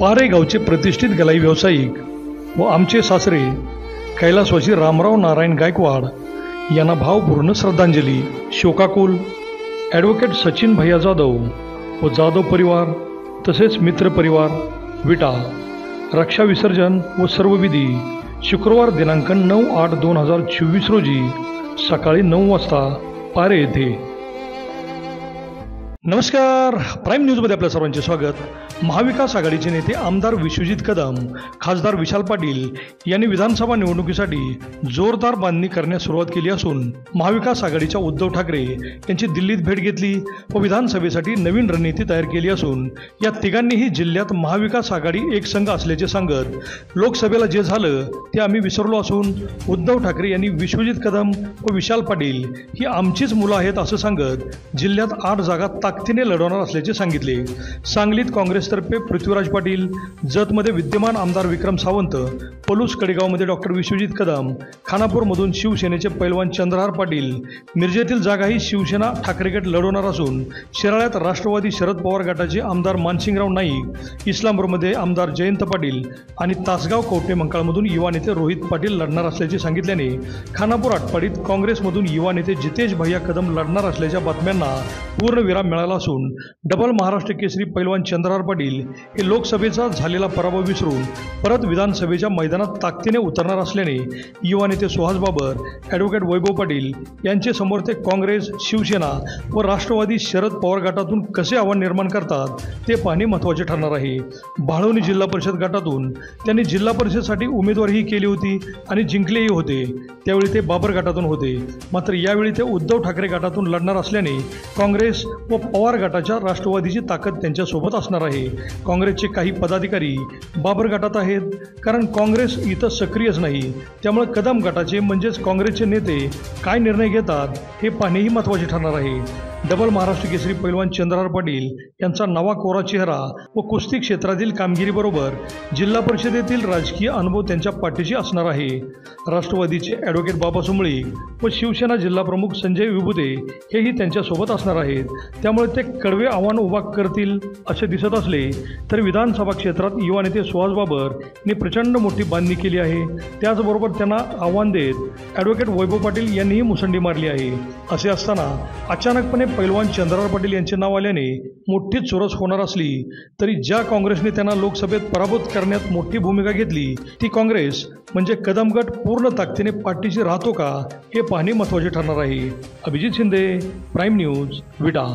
पारे गावचे प्रतिष्ठित गलाई व्यावसायिक व आमचे सासरे कैलासवासी रामराव नारायण गायकवाड यांना भावपूर्ण श्रद्धांजली. शोकाकुल ॲडव्होकेट सचिन भैया जाधव व जाधव परिवार तसेच मित्र परिवार विटा. रक्षा विसर्जन व सर्व विधी शुक्रवार दिनांक 9/8/2024 रोजी सकाळी 9 वाजता पारे येथे. नमस्कार, प्राईम न्यूजमध्ये आपल्या सर्वांचे स्वागत. महाविकास आघाडीचे नेते आमदार विश्वजित कदम, खासदार विशाल पाटील यांनी विधानसभा निवडणुकीसाठी जोरदार बांधणी करण्यास सुरुवात केली असून महाविकास आघाडीच्या उद्धव ठाकरे यांची दिल्लीत भेट घेतली व विधानसभेसाठी नवीन रणनीती तयार केली असून या तिघांनीही जिल्ह्यात महाविकास आघाडी एक संघ असल्याचे सांगत लोकसभेला जे झालं ते आम्ही विसरलो असून उद्धव ठाकरे यांनी विश्वजित कदम व विशाल पाटील ही आमचीच मुलं आहेत असं सांगत जिल्ह्यात 8 जागा ताकदीने लढवणार असल्याचे सांगितले. सांगलीत काँग्रेसतर्फे पृथ्वीराज पाटील, जतमध्ये विद्यमान आमदार विक्रम सावंत, पलूस कडेगावमध्ये डॉक्टर विश्वजित कदम, खानापूरमधून शिवसेनेचे पैलवान चंद्रहार पाटील, मिरजेतील जागाही शिवसेना ठाकरे गट लढवणार असून शिराळ्यात राष्ट्रवादी शरद पवार गटाचे आमदार मानसिंगराव नाईक, इस्लामपूरमध्ये आमदार जयंत पाटील आणि तासगाव कवठे मंकाळमधून युवा नेते रोहित पाटील लढणार असल्याचे सांगितल्याने खानापूर आटपाडीत काँग्रेसमधून युवा नेते जितेश भैया कदम लढणार असल्याच्या बातम्यांना पूर्णविराम मिळाला असून डबल महाराष्ट्र केसरी पैलवान चंद्रहार पाटील हे लोकसभेचा झालेला पराभव विसरून परत विधानसभेच्या मैदानात ताकदीने उतरणार असल्याने युवा नेते सुहास बाबर, ॲडव्होकेट वैभव पाटील यांचे समोर ते काँग्रेस, शिवसेना व राष्ट्रवादी शरद पवार गटातून कसे आव्हान निर्माण करतात ते पाहणे महत्त्वाचे ठरणार आहे. बाळवणी जिल्हा परिषद गटातून त्यांनी जिल्हा परिषदेसाठी उमेदवारीही केली होती आणि जिंकलेही होते. त्यावेळी ते बाबर गटातून होते. मात्र यावेळी ते उद्धव ठाकरे गटातून लढणार असल्याने काँग्रेस व पवार गटाच्या राष्ट्रवादीची ताकद त्यांच्यासोबत असणार आहे. काँग्रेसचे काही पदाधिकारी बाबर गटात आहेत कारण काँग्रेस इथं सक्रियच नाही. त्यामुळे कदम गटाचे म्हणजेच काँग्रेसचे नेते काय निर्णय घेतात हे पाहणेही महत्त्वाचे ठरणार आहे. डबल महाराष्ट्र केसरी पैलवान चंद्रहार पाटील यांचा नवा कोरा चेहरा व कुस्ती क्षेत्रातील कामगिरीबरोबर जिल्हा परिषदेतील राजकीय अनुभव त्यांच्या पाठीशी असणार आहे. राष्ट्रवादीचे ॲडव्होकेट बाबा सुमळी व शिवसेना जिल्हाप्रमुख संजय विभुते हेही त्यांच्यासोबत असणार आहेत. त्यामुळे ते कडवे आव्हान उभा करतील असे दिसत असले तर विधानसभा क्षेत्रात युवा नेते सुहास बाबर यांनी प्रचंड मोठी बांधणी केली आहे. त्याचबरोबर त्यांना आव्हान देत ॲडव्होकेट वैभव पाटील यांनीही मुसंडी मारली आहे. असे असताना अचानकपणे पैलवान चंद्रहार पाटील यांचे नाव आल्याने मोठी चुरस होणार असली तरी ज्या काँग्रेसने त्यांना लोकसभेत पराभूत करण्यात मोठी भूमिका घेतली ती काँग्रेस म्हणजे कदम गट पूर्ण ताकदीने पाठीशी राहतो का हे पाहणे महत्त्वाचे ठरणार आहे. अभिजित शिंदे, प्राईम न्यूज, विटा.